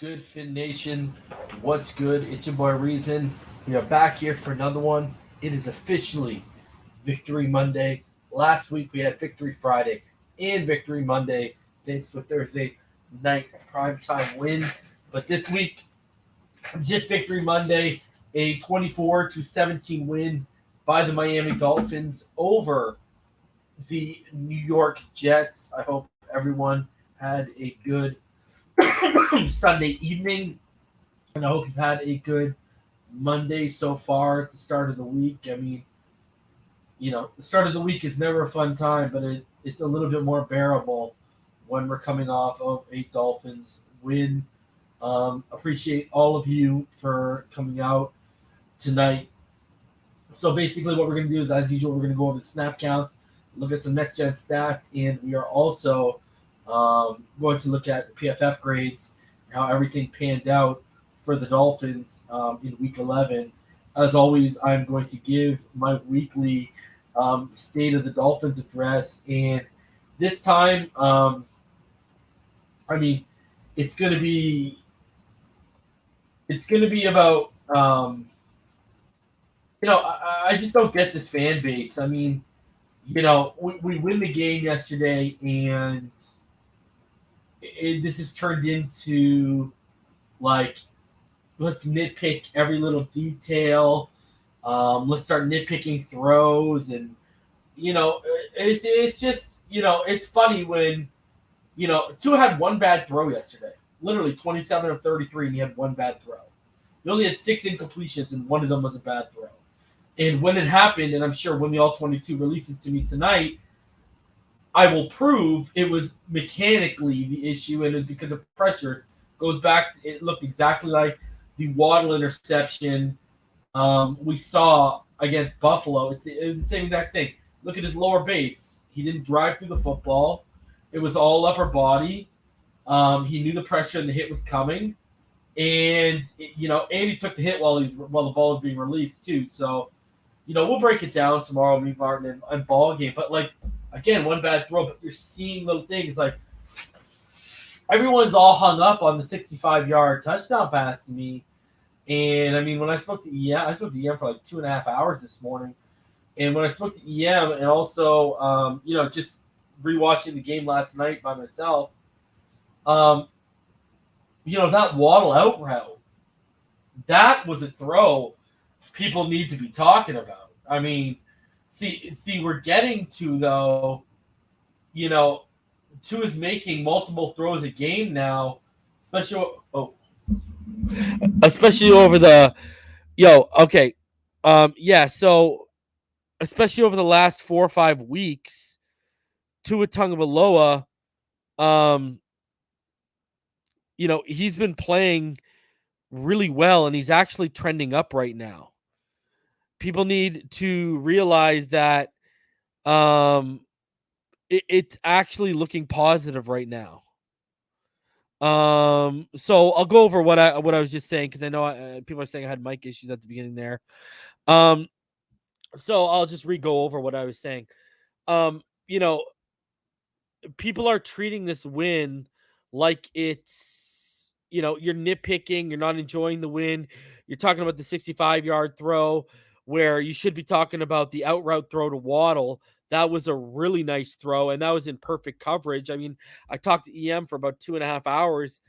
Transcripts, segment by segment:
good, Fin Nation? What's good? It's your boy Reason. We are back here for another one. It is officially Victory Monday. Last week we had Victory Friday and Victory Monday, thanks to a Thursday night primetime win. But this week, just Victory Monday, a 24-17 win by the Miami Dolphins over the New York Jets. I hope everyone had a good Sunday evening, and I hope you've had a good Monday so far. It's the start of the week. I mean, the start of the week is never a fun time, but it's a little bit more bearable when we're coming off of a Dolphins win. Appreciate all of you for coming out tonight. So basically, what we're going to do is, as usual, we're going to go over the snap counts, look at some next gen stats, and we are also going to look at PFF grades, how everything panned out for the Dolphins in Week 11. As always, I'm going to give my weekly state of the Dolphins address, and this time, I mean, it's going to be about I just don't get this fan base. I mean, we win the game yesterday, and this has turned into like, let's nitpick every little detail. Let's start nitpicking throws, and it's just it's funny when Tua had one bad throw yesterday, literally 27 of 33, and he had one bad throw. He only had 6 incompletions, and one of them was a bad throw. And when it happened, and I'm sure when the All 22 releases to me tonight, I will prove it was mechanically the issue, and it's because of pressures. Goes back, it looked exactly like the Waddle interception we saw against Buffalo. It was the same exact thing. Look at his lower base. He didn't drive through the football. It was all upper body. He knew the pressure and the hit was coming, and and he took the hit while the ball was being released too. So, we'll break it down tomorrow, me, Martin, and ball game. But again, one bad throw, but you're seeing little things like everyone's all hung up on the 65-yard touchdown pass to me. And I mean, when I spoke to EM for like 2.5 hours this morning. And when I spoke to EM, and also just rewatching the game last night by myself, that Waddle out route, that was a throw people need to be talking about. I mean, see, we're getting to, though, Tua's making multiple throws a game now, especially over the okay. So especially over the last 4 or 5 weeks, Tua Tagovailoa, he's been playing really well, and he's actually trending up right now. People need to realize that it's actually looking positive right now. So I'll go over what I was just saying, because I know people are saying I had mic issues at the beginning there. So I'll just re-go over what I was saying. People are treating this win like it's you're nitpicking, you're not enjoying the win. You're talking about the 65-yard throw, where you should be talking about the out route throw to Waddle. That was a really nice throw, and that was in perfect coverage. I mean, I talked to EM for about 2.5 hours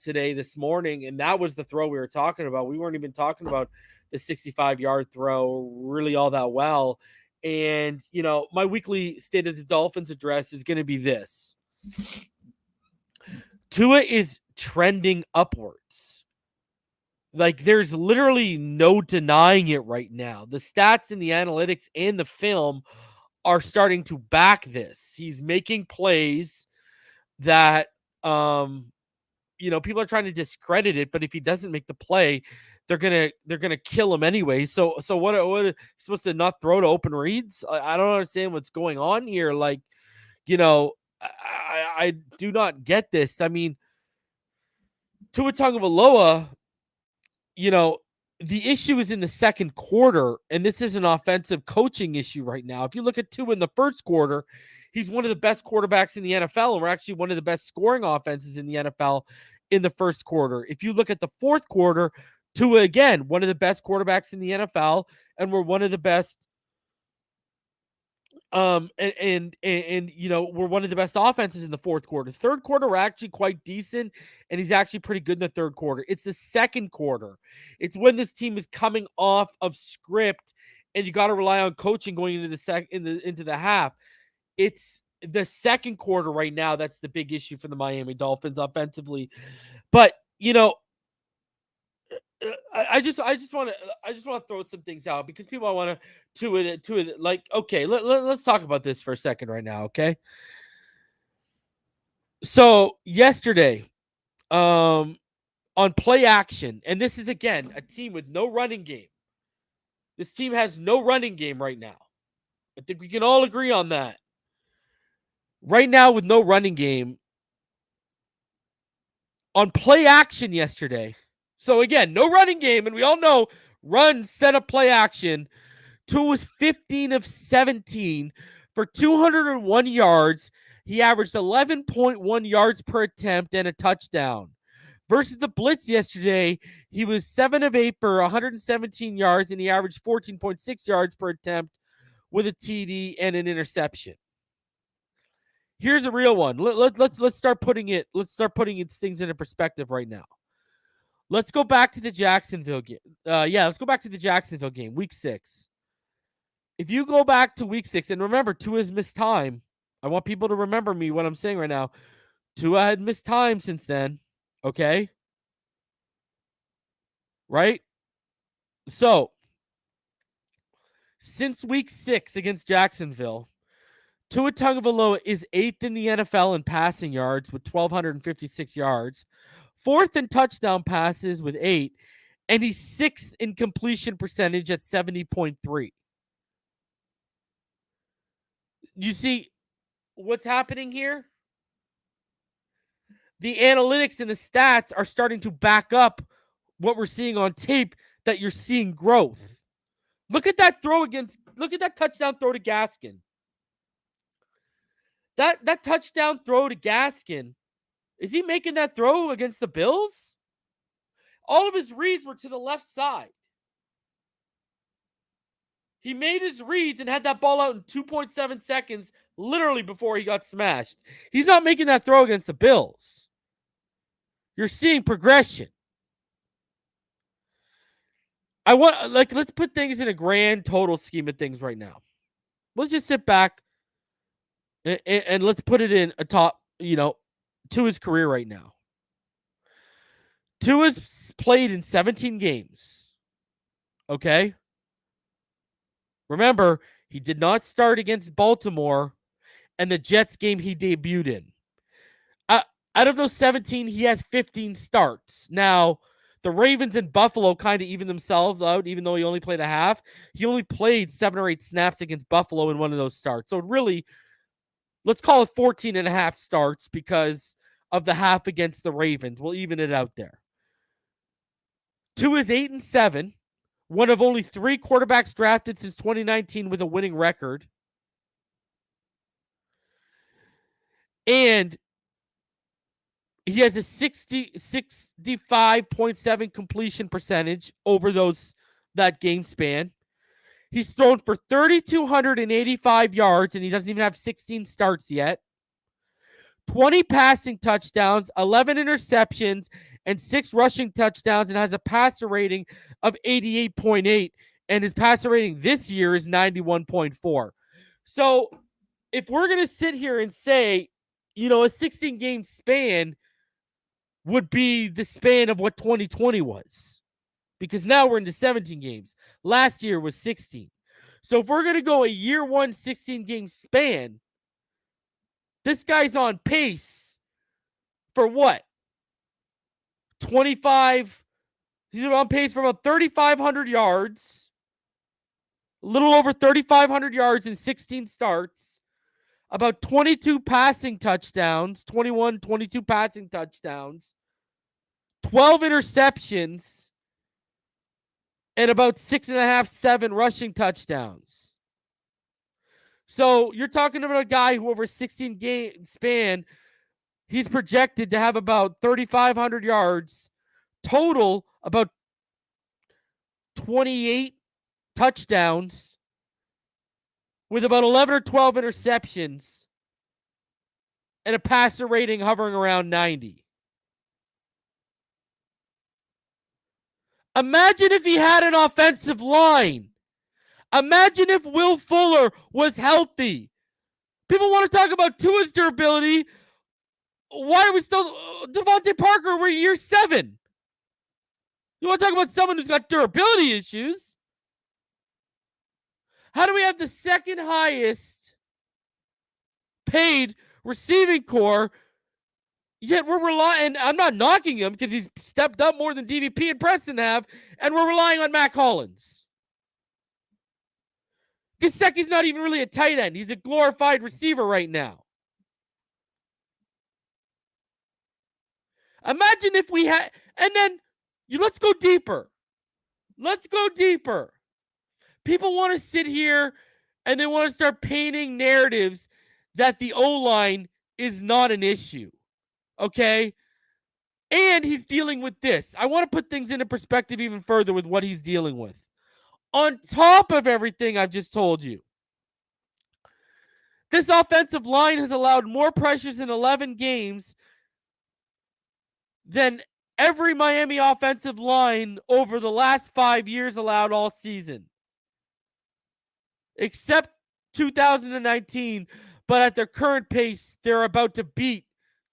this morning, and that was the throw we were talking about. We weren't even talking about the 65-yard throw really all that well. And, my weekly State of the Dolphins address is going to be this. Tua is trending upwards. Like, there's literally no denying it right now. The stats and the analytics and the film are starting to back this. He's making plays that, people are trying to discredit it, but if he doesn't make the play, they're gonna kill him anyway. So what are you supposed to not throw to open reads? I don't understand what's going on here. Like, I do not get this. I mean, Tua Tagovailoa, the issue is in the second quarter, and this is an offensive coaching issue right now. If you look at Tua in the first quarter, he's one of the best quarterbacks in the NFL, and we're actually one of the best scoring offenses in the NFL in the first quarter. If you look at the fourth quarter, Tua, again, one of the best quarterbacks in the NFL, and we're one of the best and we're one of the best offenses in the fourth quarter. Third quarter, we're actually quite decent, and he's actually pretty good in the third quarter. It's the second quarter. It's when this team is coming off of script, and you got to rely on coaching going into into the half. It's the second quarter right now that's the big issue for the Miami Dolphins offensively. But I just want to throw some things out because people want to like, okay, let's talk about this for a second right now, okay? So yesterday, on play action, and this is again a team with no running game. This team has no running game right now. I think we can all agree on that. Right now, with no running game, on play action yesterday. So again, no running game, and we all know run, set up, play action. Tua was 15 of 17 for 201 yards. He averaged 11.1 yards per attempt and a touchdown. Versus the blitz yesterday, he was 7 of 8 for 117 yards, and he averaged 14.6 yards per attempt with a TD and an interception. Here's a real one. Let's start putting it. Let's start putting things into perspective right now. Let's go back to the Jacksonville game. Let's go back to the Jacksonville game, week 6. If you go back to week 6, and remember, Tua's missed time. I want people to remember me what I'm saying right now. Tua had missed time since then. Okay? Right? So, since week 6 against Jacksonville, Tua Tagovailoa is 8th in the NFL in passing yards with 1,256 yards, 4th in touchdown passes with 8, and he's 6th in completion percentage at 70.3. You see what's happening here? The analytics and the stats are starting to back up what we're seeing on tape, that you're seeing growth. Look at that touchdown throw to Gaskin. That touchdown throw to Gaskin, is he making that throw against the Bills? All of his reads were to the left side. He made his reads and had that ball out in 2.7 seconds, literally before he got smashed. He's not making that throw against the Bills. You're seeing progression. Let's put things in a grand total scheme of things right now. Let's just sit back and let's put it in a top, Tua's career right now. Tua's played in 17 games. Okay? Remember, he did not start against Baltimore and the Jets game he debuted in. Out of those 17, he has 15 starts. Now, the Ravens and Buffalo kind of even themselves out, even though he only played a half. He only played 7 or 8 snaps against Buffalo in one of those starts. So really, let's call it 14 and a half starts because of the half against the Ravens. We'll even it out there. Tua is 8-7, one of only 3 quarterbacks drafted since 2019 with a winning record. And he has a 65.7 completion percentage over that game span. He's thrown for 3,285 yards, and he doesn't even have 16 starts yet. 20 passing touchdowns, 11 interceptions, and 6 rushing touchdowns, and has a passer rating of 88.8. And his passer rating this year is 91.4. So if we're going to sit here and say, a 16-game span would be the span of what 2020 was, because now we're into 17 games. Last year was 16. So if we're going to go a year 1 16-game span, this guy's on pace for what? 25. He's on pace for about 3,500 yards, a little over 3,500 yards in 16 starts, about 22 passing touchdowns, 22 passing touchdowns, 12 interceptions, and about 6.5, 7 rushing touchdowns. So you're talking about a guy who over a 16-game span he's projected to have about 3,500 yards total, about 28 touchdowns, with about 11 or 12 interceptions, and a passer rating hovering around 90. Imagine if he had an offensive line. Imagine if Will Fuller was healthy. People want to talk about Tua's durability. Why are we still Devontae Parker? We're year 7. You want to talk about someone who's got durability issues? How do we have the second highest paid receiving core, yet we're relying, I'm not knocking him because he's stepped up more than DVP and Preston have, and we're relying on Mac Hollins. Gesicki's not even really a tight end. He's a glorified receiver right now. Imagine if we had, and then let's go deeper. Let's go deeper. People want to sit here and they want to start painting narratives that the O-line is not an issue. Okay? And he's dealing with this. I want to put things into perspective even further with what he's dealing with. On top of everything I've just told you, this offensive line has allowed more pressures in 11 games than every Miami offensive line over the last 5 years allowed all season. Except 2019, but at their current pace, they're about to beat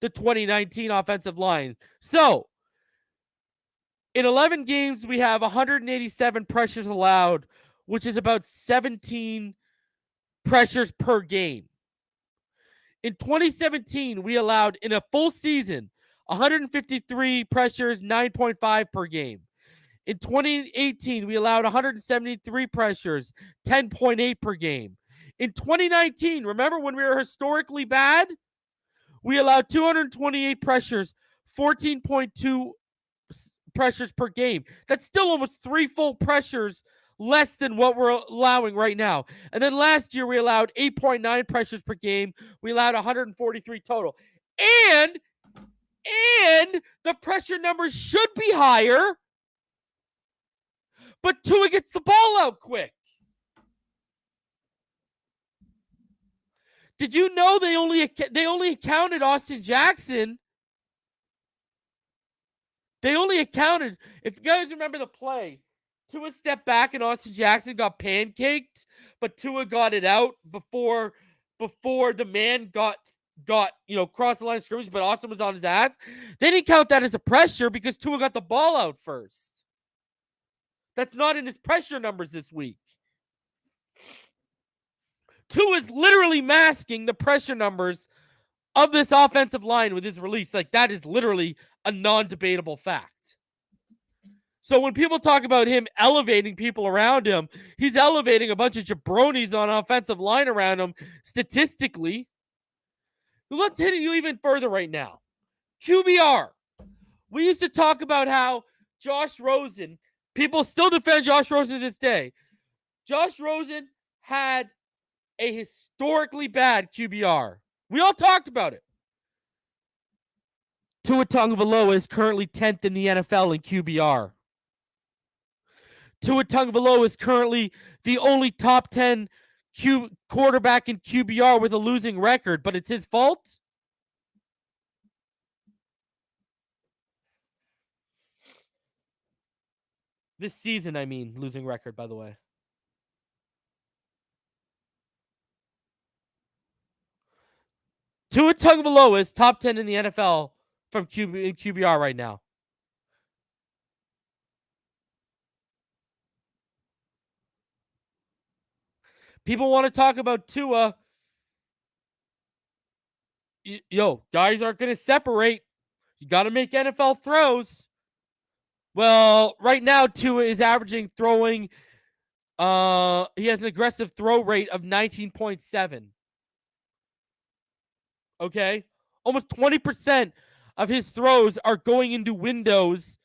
the 2019 offensive line. So, in 11 games, we have 187 pressures allowed, which is about 17 pressures per game. In 2017, we allowed, in a full season, 153 pressures, 9.5 per game. In 2018, we allowed 173 pressures, 10.8 per game. In 2019, remember when we were historically bad? We allowed 228 pressures, 14.2 pressures per game. That's still almost 3 full pressures less than what we're allowing right now. And then last year, we allowed 8.9 pressures per game. We allowed 143 total. And the pressure numbers should be higher, but Tua gets the ball out quick. Did you know they only counted Austin Jackson? They only accounted, if you guys remember the play, Tua stepped back and Austin Jackson got pancaked, but Tua got it out before the man got crossed the line of scrimmage, but Austin was on his ass. They didn't count that as a pressure because Tua got the ball out first. That's not in his pressure numbers this week. Tua is literally masking the pressure numbers of this offensive line with his release. Like, that is literally a non-debatable fact. So when people talk about him elevating people around him, he's elevating a bunch of jabronis on offensive line around him statistically. Let's hit you even further right now. QBR. We used to talk about how Josh Rosen, people still defend Josh Rosen to this day. Josh Rosen had a historically bad QBR. We all talked about it. Tua Tagovailoa is currently 10th in the NFL in QBR. Tua Tagovailoa is currently the only top 10 quarterback in QBR with a losing record, but it's his fault? This season, I mean, losing record, by the way. Tua Tagovailoa is top 10 in the NFL from QBR right now. People want to talk about Tua. Guys aren't going to separate. You got to make NFL throws. Well, right now, Tua is averaging throwing. He has an aggressive throw rate of 19.7. Okay? Almost 20% of his throws are going into windows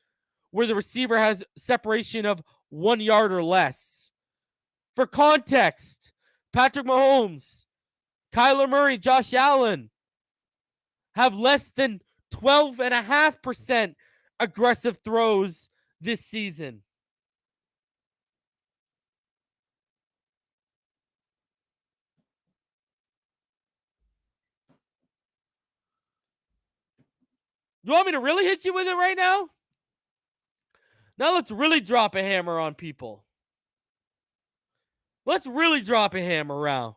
where the receiver has separation of 1 yard or less. For context, Patrick Mahomes, Kyler Murray, Josh Allen have less than 12.5% aggressive throws this season. You want me to really hit you with it right now? Now let's really drop a hammer on people. Let's really drop a hammer around.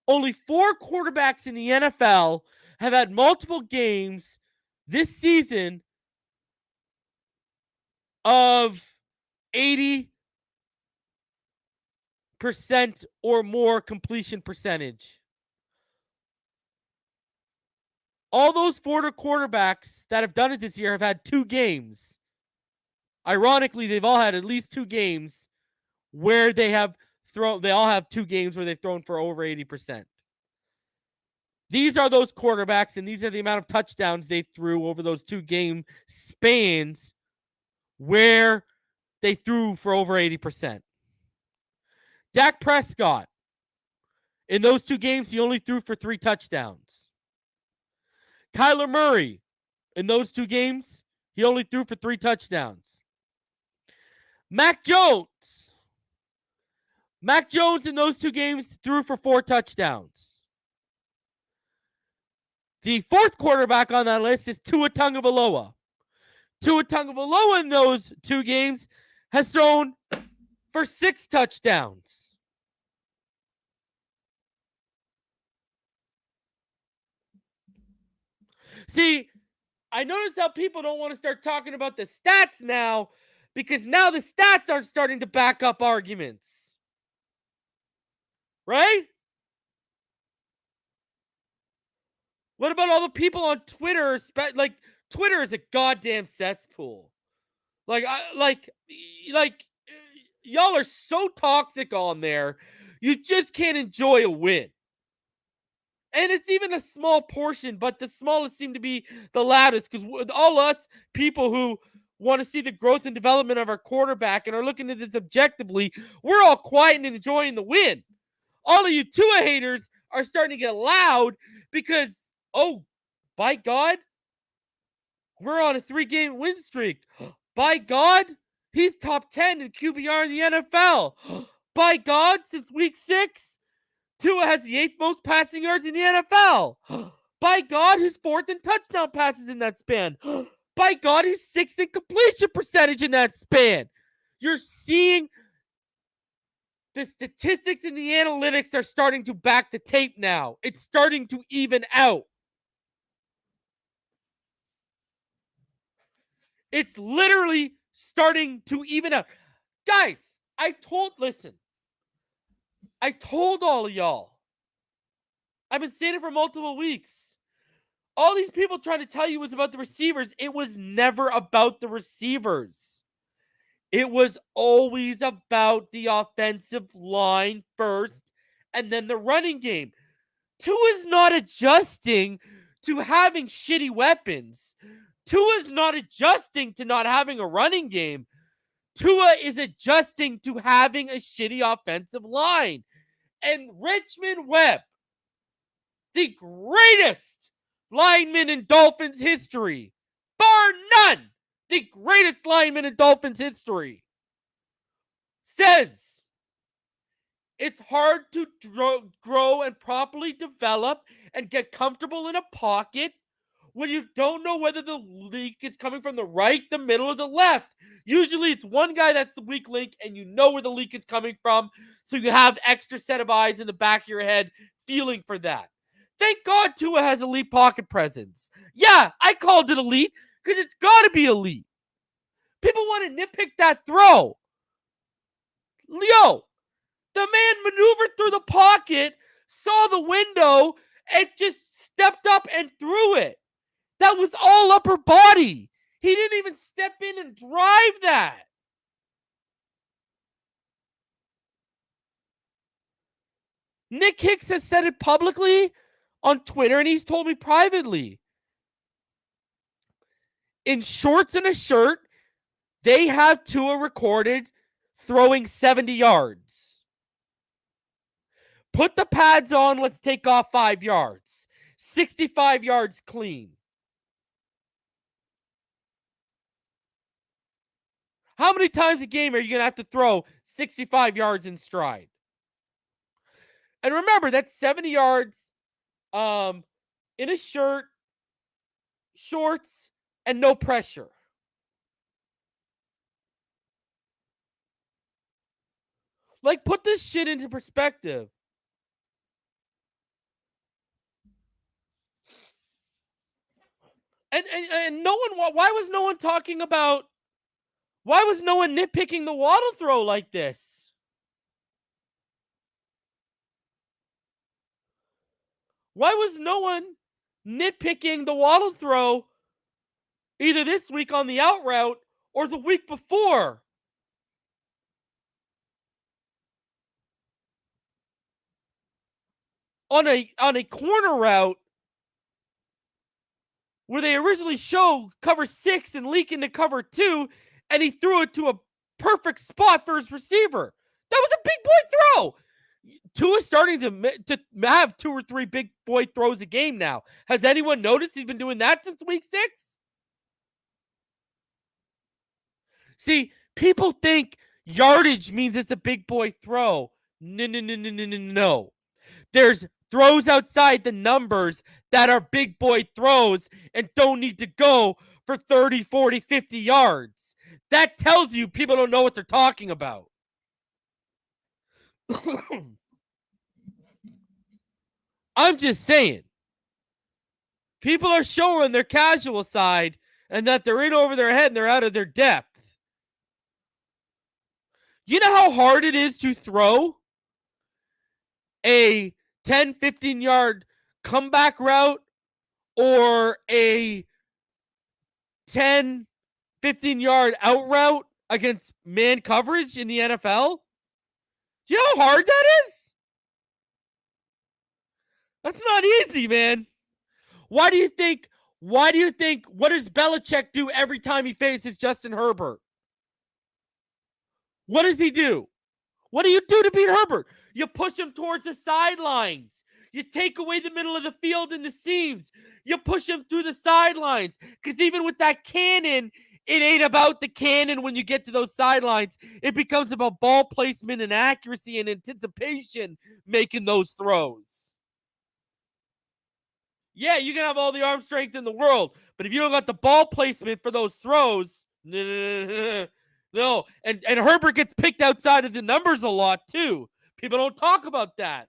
Only 4 quarterbacks in the NFL have had multiple games this season of 80% or more completion percentage. All those 4 quarterbacks that have done it this year have had 2 games. Ironically, they've all had at least 2 games where they have thrown. They all have 2 games where they've thrown for over 80%. These are those quarterbacks, and these are the amount of touchdowns they threw over those 2 game spans where they threw for over 80%. Dak Prescott, in those 2 games, he only threw for 3 touchdowns. Kyler Murray, in those 2 games, he only threw for 3 touchdowns. Mac Jones in those 2 games threw for 4 touchdowns. The 4th quarterback on that list is Tua Tagovailoa. Tua Tagovailoa in those 2 games has thrown for 6 touchdowns. See, I notice how people don't want to start talking about the stats now because now the stats are starting to back up arguments. Right? What about all the people on Twitter? Like, Twitter is a goddamn cesspool. Like, y'all are so toxic on there. You just can't enjoy a win. And it's even a small portion, but the smallest seem to be the loudest because all us people who want to see the growth and development of our quarterback and are looking at this objectively, we're all quiet and enjoying the win. All of you Tua haters are starting to get loud because, oh, by God, we're on a 3-game win streak. By God, he's top 10 in QBR in the NFL. By God, since week 6, Tua has the 8th most passing yards in the NFL. By God, his 4th in touchdown passes in that span. By God, he's 6th in completion percentage in that span. You're seeing the statistics and the analytics are starting to back the tape now. It's starting to even out. It's literally starting to even out. Guys, I told all of y'all. I've been saying it for multiple weeks. All these people trying to tell you was about the receivers. It was never about the receivers. It was always about the offensive line first and then the running game. Tua's not adjusting to having shitty weapons. Tua's not adjusting to not having a running game. Tua is adjusting to having a shitty offensive line. And Richmond Webb, the greatest lineman in Dolphins history, bar none, the greatest lineman in Dolphins history, says it's hard to grow and properly develop and get comfortable in a pocket when you don't know whether the leak is coming from the right, the middle, or the left. Usually it's one guy that's the weak link and you know where the leak is coming from, so you have extra set of eyes in the back of your head feeling for that. Thank God Tua has elite pocket presence. Yeah, I called it elite because it's got to be elite. People want to nitpick that throw. Yo, the man maneuvered through the pocket, saw the window, and just stepped up and threw it. That was all upper body. He didn't even step in and drive that. Nick Hicks has said it publicly on Twitter, and he's told me privately. In shorts and a shirt, they have Tua recorded throwing 70 yards. Put the pads on, let's take off 5 yards. 65 yards clean. How many times a game are you going to have to throw 65 yards in stride? And remember, that's 70 yards in a shirt, shorts, and no pressure. Like, put this shit into perspective. And no one, why was no one talking about, why was no one nitpicking the Waddle throw like this? Why was no one nitpicking the Waddle throw either this week on the out route or the week before? On a corner route where they originally show cover 6 and leak into cover 2, and he threw it to a perfect spot for his receiver. That was a big boy throw. Tua's starting to have 2 or 3 big boy throws a game now. Has anyone noticed he's been doing that since week 6? See, people think yardage means it's a big boy throw. No. There's throws outside the numbers that are big boy throws and don't need to go for 30, 40, 50 yards. That tells you people don't know what they're talking about. I'm just saying. People are showing their casual side and that they're in over their head and they're out of their depth. You know how hard it is to throw a 10, 15-yard comeback route or a 10, 15-yard out route against man coverage in the NFL? Do you know how hard that is? That's not easy, man. What does Belichick do every time he faces Justin Herbert? What does he do? What do you do to beat Herbert? You push him towards the sidelines. You take away the middle of the field and the seams. You push him through the sidelines. Because even with that cannon, it ain't about the cannon when you get to those sidelines. It becomes about ball placement and accuracy and anticipation making those throws. Yeah, you can have all the arm strength in the world, but if you don't got the ball placement for those throws, no. And Herbert gets picked outside of the numbers a lot, too. People don't talk about that.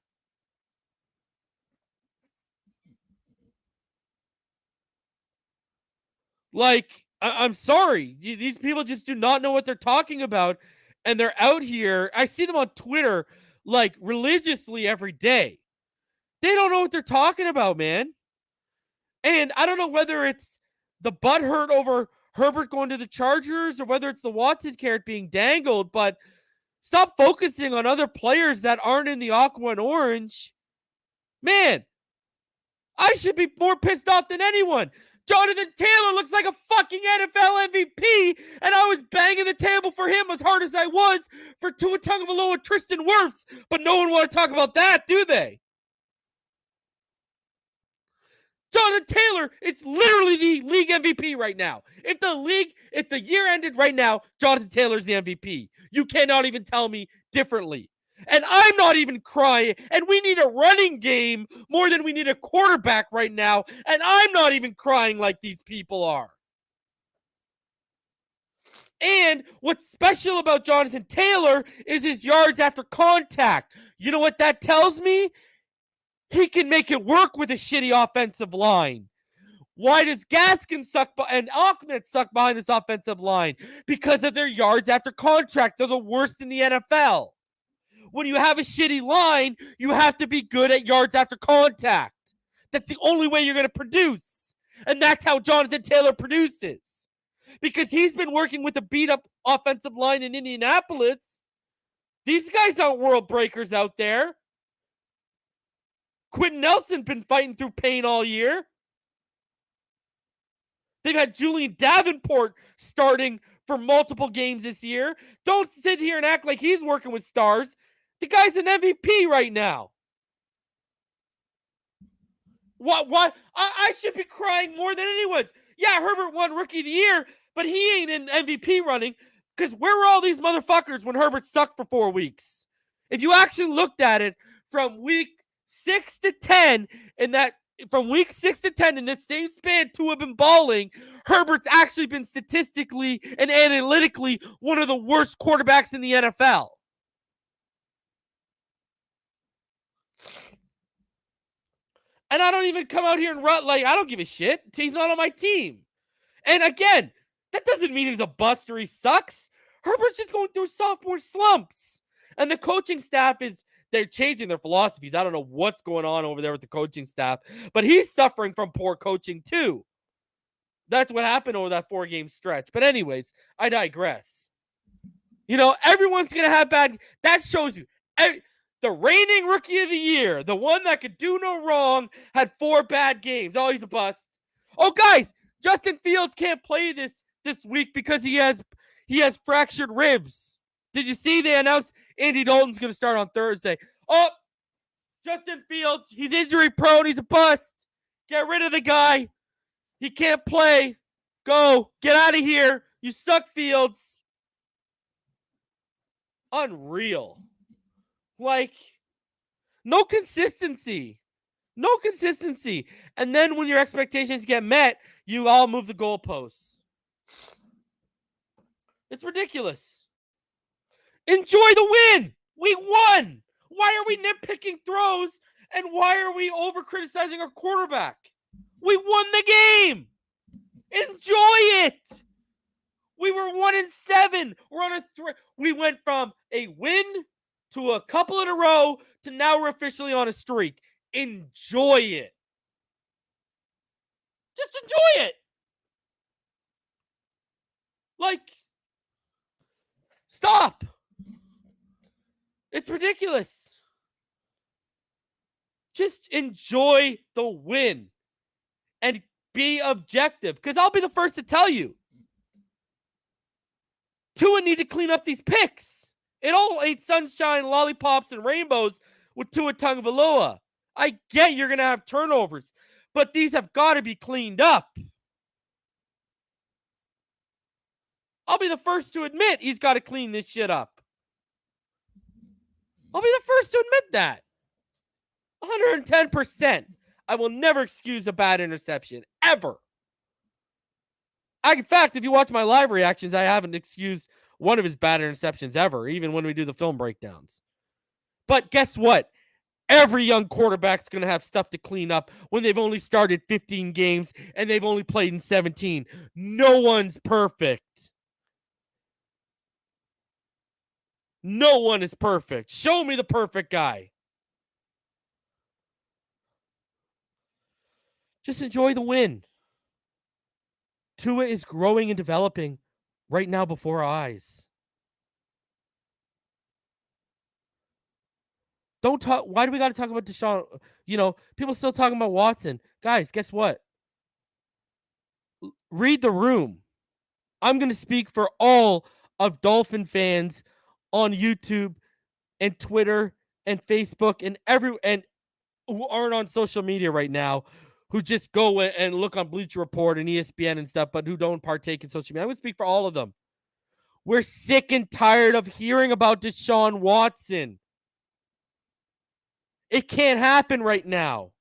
Like, I'm sorry. These people just do not know what they're talking about, and they're out here. I see them on Twitter, like, religiously every day. They don't know what they're talking about, man. And I don't know whether it's the butt hurt over Herbert going to the Chargers or whether it's the Watson carrot being dangled, but stop focusing on other players that aren't in the aqua and orange. Man, I should be more pissed off than anyone. Jonathan Taylor looks like a fucking NFL MVP, and I was banging the table for him as hard as I was for Tua Tagovailoa and Tristan Wirfs, but no one want to talk about that, do they? Jonathan Taylor, it's literally the league MVP right now. If the year ended right now, Jonathan Taylor's the MVP. You cannot even tell me differently. And I'm not even crying. And we need a running game more than we need a quarterback right now. And I'm not even crying like these people are. And what's special about Jonathan Taylor is his yards after contact. You know what that tells me? He can make it work with a shitty offensive line. Why does Gaskin suck and Ahmed suck behind this offensive line? Because of their yards after contract. They're the worst in the NFL. When you have a shitty line, you have to be good at yards after contact. That's the only way you're going to produce. And that's how Jonathan Taylor produces. Because he's been working with a beat-up offensive line in Indianapolis. These guys aren't world breakers out there. Quentin Nelson been fighting through pain all year. They've had Julian Davenport starting for multiple games this year. Don't sit here and act like he's working with stars. The guy's an MVP right now. What? I should be crying more than anyone. Yeah, Herbert won Rookie of the Year, but he ain't in MVP running because where were all these motherfuckers when Herbert sucked for 4 weeks? If you actually looked at it from week 6 to 10, from week 6 to 10 in this same span, two have been balling. Herbert's actually been statistically and analytically one of the worst quarterbacks in the NFL. And I don't even come out here and run like I don't give a shit. He's not on my team. And again, that doesn't mean he's a bust or he sucks. Herbert's just going through sophomore slumps. And the coaching staff they're changing their philosophies. I don't know what's going on over there with the coaching staff, but he's suffering from poor coaching too. That's what happened over that 4-game stretch. But anyways, I digress. Everyone's going to have bad. That shows you. The reigning Rookie of the Year, the one that could do no wrong, had 4 bad games. Oh, he's a bust. Oh, guys, Justin Fields can't play this week because he has fractured ribs. Did you see they announced Andy Dalton's going to start on Thursday? Oh, Justin Fields, he's injury prone. He's a bust. Get rid of the guy. He can't play. Go. Get out of here. You suck, Fields. Unreal. Like, no consistency. No consistency. And then when your expectations get met, you all move the goalposts. It's ridiculous. Enjoy the win. We won. Why are we nitpicking throws? And why are we over-criticizing our quarterback? We won the game. Enjoy it. We were 1-7. We're on a we went from a win to a couple in a row to now we're officially on a streak. Enjoy it. Just enjoy it. Like, stop. It's ridiculous. Just enjoy the win and be objective. Because I'll be the first to tell you, Tua need to clean up these picks. It all ain't sunshine, lollipops, and rainbows with Tua Tagovailoa. I get you're going to have turnovers, but these have got to be cleaned up. I'll be the first to admit he's got to clean this shit up. I'll be the first to admit that. 110%. I will never excuse a bad interception, ever. In fact, if you watch my live reactions, I haven't excused one of his bad interceptions ever, even when we do the film breakdowns. But guess what? Every young quarterback's going to have stuff to clean up when they've only started 15 games and they've only played in 17. No one's perfect. No one is perfect. Show me the perfect guy. Just enjoy the win. Tua is growing and developing right now before our eyes. Don't talk. Why do we got to talk about Deshaun? People still talking about Watson. Guys, guess what? Read the room. I'm going to speak for all of Dolphin fans on YouTube and Twitter and Facebook and who aren't on social media right now, who just go and look on Bleacher Report and ESPN and stuff, but who don't partake in social media. I'm going to speak for all of them. We're sick and tired of hearing about Deshaun Watson. It can't happen right now.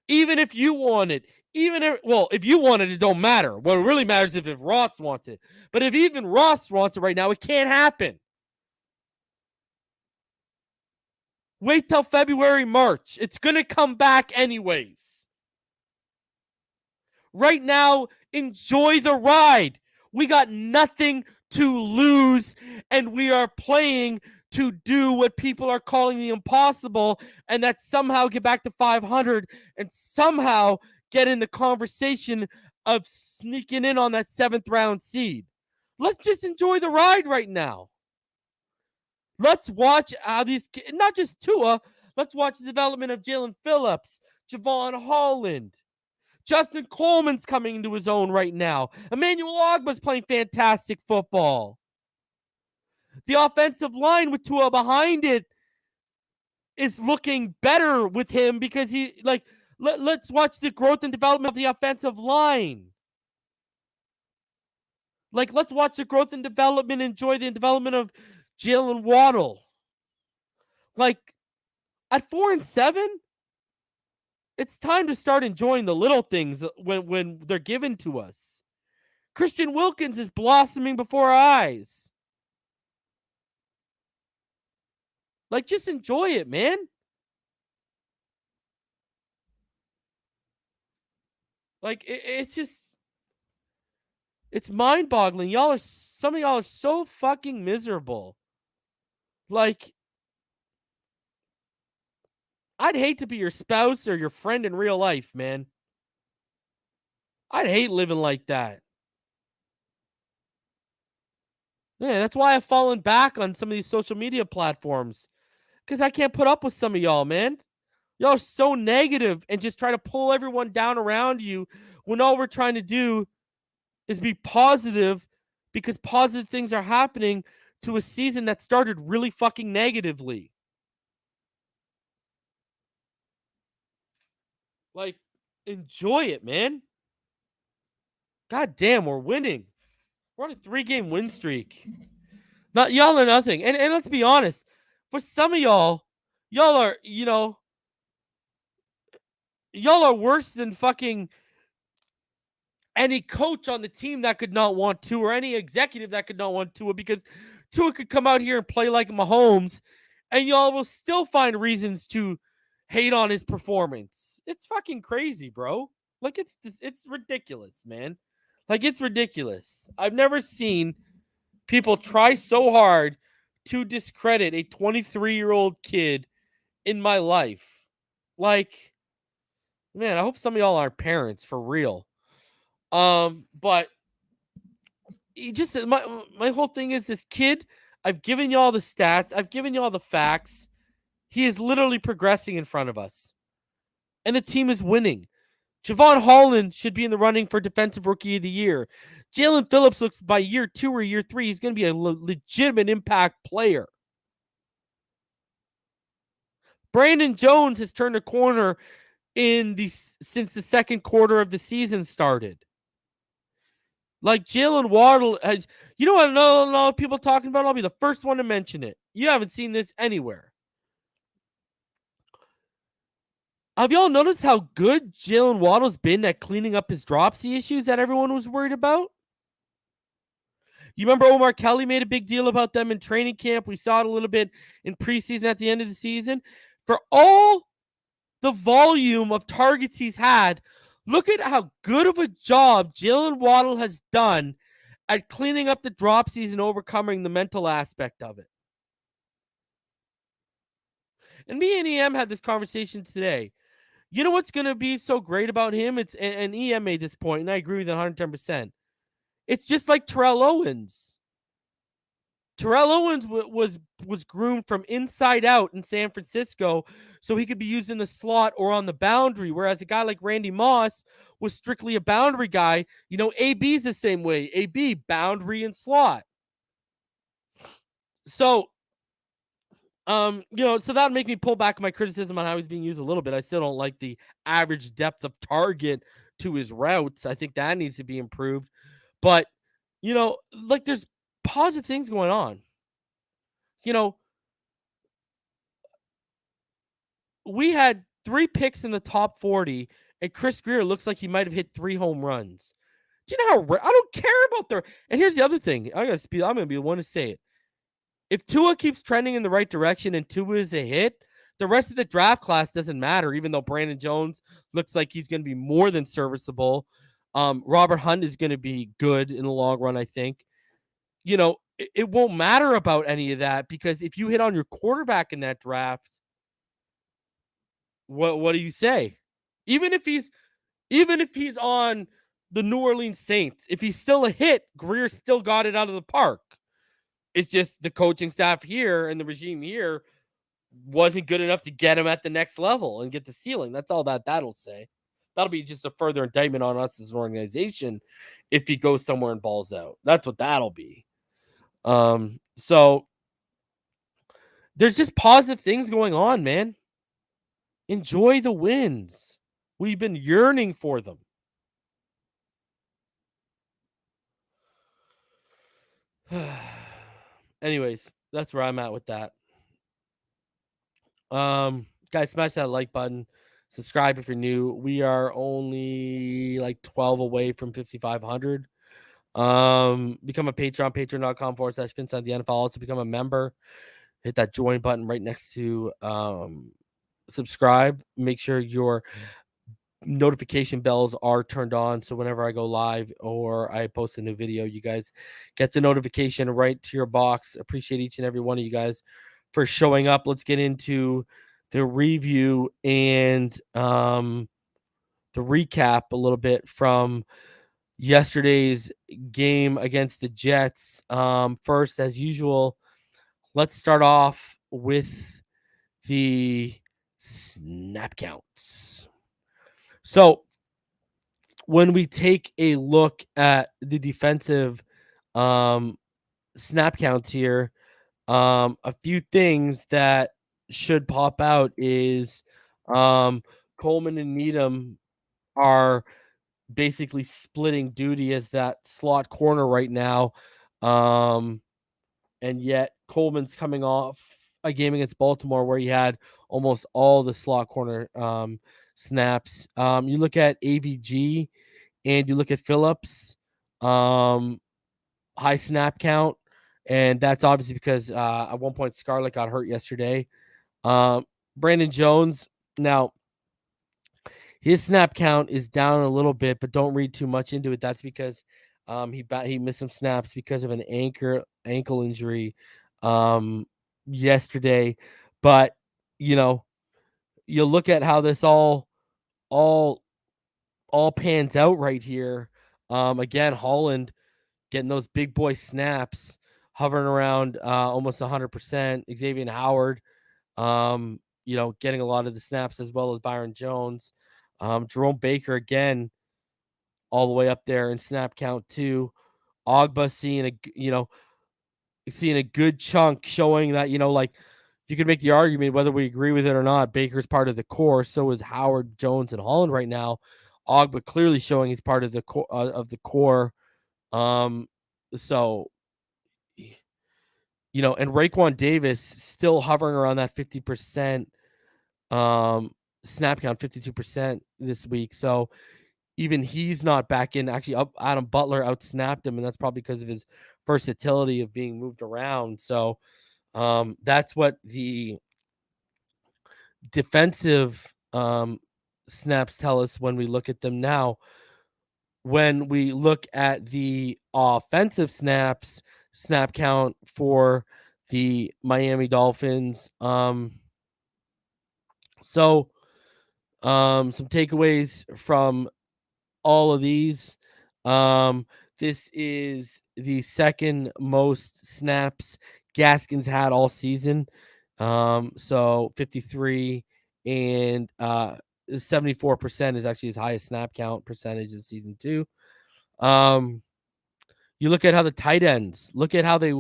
Even if you want it. If you want it, it don't matter. What really matters is if Ross wants it. But if even Ross wants it right now, it can't happen. Wait till February, March. It's going to come back anyways. Right now, enjoy the ride. We got nothing to lose, and we are playing to do what people are calling the impossible, and that's somehow get back to 500 and somehow get in the conversation of sneaking in on that 7th round seed. Let's just enjoy the ride right now. Let's watch how these, not just Tua, let's watch the development of Jalen Phillips, Javon Holland. Justin Coleman's coming into his own right now. Emmanuel Ogba's playing fantastic football. The offensive line with Tua behind it is looking better with him because Let's watch the growth and development of the offensive line. Like, let's watch the growth and development, enjoy the development of Jalen Waddle. Like, at 4-7, it's time to start enjoying the little things when they're given to us. Christian Wilkins is blossoming before our eyes. Like, just enjoy it, man. Like, it's just, it's mind-boggling. Some of y'all are so fucking miserable. Like, I'd hate to be your spouse or your friend in real life, man. I'd hate living like that. Yeah, that's why I've fallen back on some of these social media platforms. Because I can't put up with some of y'all, man. Y'all are so negative and just try to pull everyone down around you when all we're trying to do is be positive, because positive things are happening to a season that started really fucking negatively. Like, enjoy it, man. God damn, we're winning. We're on a 3-game win streak. Not y'all are nothing. And let's be honest, for some of y'all are, y'all are worse than fucking any coach on the team that could not want to, or any executive that could not want to, because Tua could come out here and play like Mahomes, and y'all will still find reasons to hate on his performance. It's fucking crazy, bro. Like, it's ridiculous, man. Like, it's ridiculous. I've never seen people try so hard to discredit a 23-year-old kid in my life. Like, man, I hope some of y'all are parents for real. But just my whole thing is, this kid, I've given y'all the stats, I've given y'all the facts. He is literally progressing in front of us. And the team is winning. Javon Holland should be in the running for Defensive Rookie of the Year. Jalen Phillips looks by year 2 or year 3, he's going to be a legitimate impact player. Brandon Jones has turned a corner since the second quarter of the season started. Like, Jalen Waddle has, you know what? I know a lot of people talking about. I'll be the first one to mention it. You haven't seen this anywhere. Have y'all noticed how good Jalen Waddle's been at cleaning up his dropsy issues that everyone was worried about? You remember Omar Kelly made a big deal about them in training camp. We saw it a little bit in preseason at the end of the season. For all the volume of targets he's had, look at how good of a job Jalen Waddle has done at cleaning up the dropsies and overcoming the mental aspect of it. And me and EM had this conversation today. You know what's going to be so great about him? And EM made this point, and I agree with it 110%. It's just like Terrell Owens. Terrell Owens was groomed from inside out in San Francisco so he could be used in the slot or on the boundary, whereas a guy like Randy Moss was strictly a boundary guy. You know, AB's the same way. AB, boundary and slot. So, so that would make me pull back my criticism on how he's being used a little bit. I still don't like the average depth of target to his routes. I think that needs to be improved. But, like, there's positive things going on. We had 3 picks in the top 40, and Chris Greer looks like he might have hit 3 home runs. Do you know how I don't care about their? And here's the other thing. I'm gonna be the one to say it. If Tua keeps trending in the right direction and Tua is a hit, the rest of the draft class doesn't matter. Even though Brandon Jones looks like he's going to be more than serviceable, Robert Hunt is going to be good in the long run. I think. It won't matter about any of that, because if you hit on your quarterback in that draft, what do you say? Even if he's on the New Orleans Saints, if he's still a hit, Greer still got it out of the park. It's just the coaching staff here and the regime here wasn't good enough to get him at the next level and get the ceiling. That's all that'll say. That'll be just a further indictment on us as an organization if he goes somewhere and balls out. That's what that'll be. So there's just positive things going on, man. Enjoy the wins. We've been yearning for them. Anyways, that's where I'm at with that. Guys, smash that like button. Subscribe if you're new. We are only like 12 away from 5,500. Become a Patreon, patreon.com/Phinside the NFL. Also become a member. Hit that join button right next to subscribe. Make sure your notification bells are turned on, so whenever I go live or I post a new video, you guys get the notification right to your box. Appreciate each and every one of you guys for showing up. Let's get into the review and the recap a little bit from yesterday's game against the Jets. First, as usual, let's start off with the snap counts. So when we take a look at the defensive snap counts here, a few things that should pop out is Coleman and Needham are basically splitting duty as that slot corner right now. And yet Coleman's coming off a game against Baltimore where he had almost all the slot corner snaps. You look at AVG and you look at Phillips, high snap count, and that's obviously because at one point Scarlett got hurt yesterday. Brandon Jones, now his snap count is down a little bit, but don't read too much into it. That's because he missed some snaps because of an ankle injury yesterday. But you look at how this all pans out right here. Again, Holland getting those big boy snaps, hovering around almost 100%. Xavier Howard, getting a lot of the snaps as well as Byron Jones. Jerome Baker again, all the way up there in snap count too. Ogba seeing a good chunk, showing that you can make the argument whether we agree with it or not. Baker's part of the core, so is Howard, Jones, and Holland right now. Ogba clearly showing he's part of the core. So and Raekwon Davis still hovering around that 50% snap count, 52% this week. So even he's not back in. Actually, Adam Butler outsnapped him, and that's probably because of his versatility of being moved around. So that's what the defensive snaps tell us when we look at them now. When we look at the offensive snap count for the Miami Dolphins, some takeaways from all of these. This is the second most snaps Gaskins had all season. So 53 and 74% is actually his highest snap count percentage this season too. You look at how the tight ends, look at how they,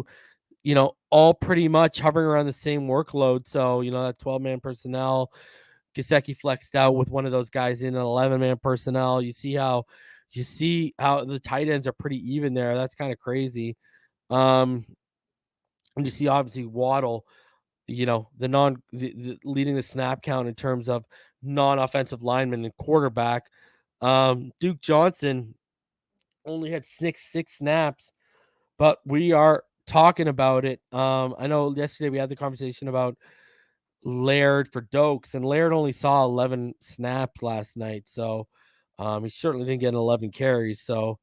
all pretty much hovering around the same workload. So, that 12-man personnel, Gesicki flexed out with one of those guys in an 11-man personnel. You see how the tight ends are pretty even there. That's kind of crazy. And you see obviously Waddle, the leading the snap count in terms of non-offensive lineman and quarterback. Duke Johnson only had six snaps, but we are talking about it. I know yesterday we had the conversation about Laird for Dokes, and Laird only saw 11 snaps last night, so he certainly didn't get 11 carries. So,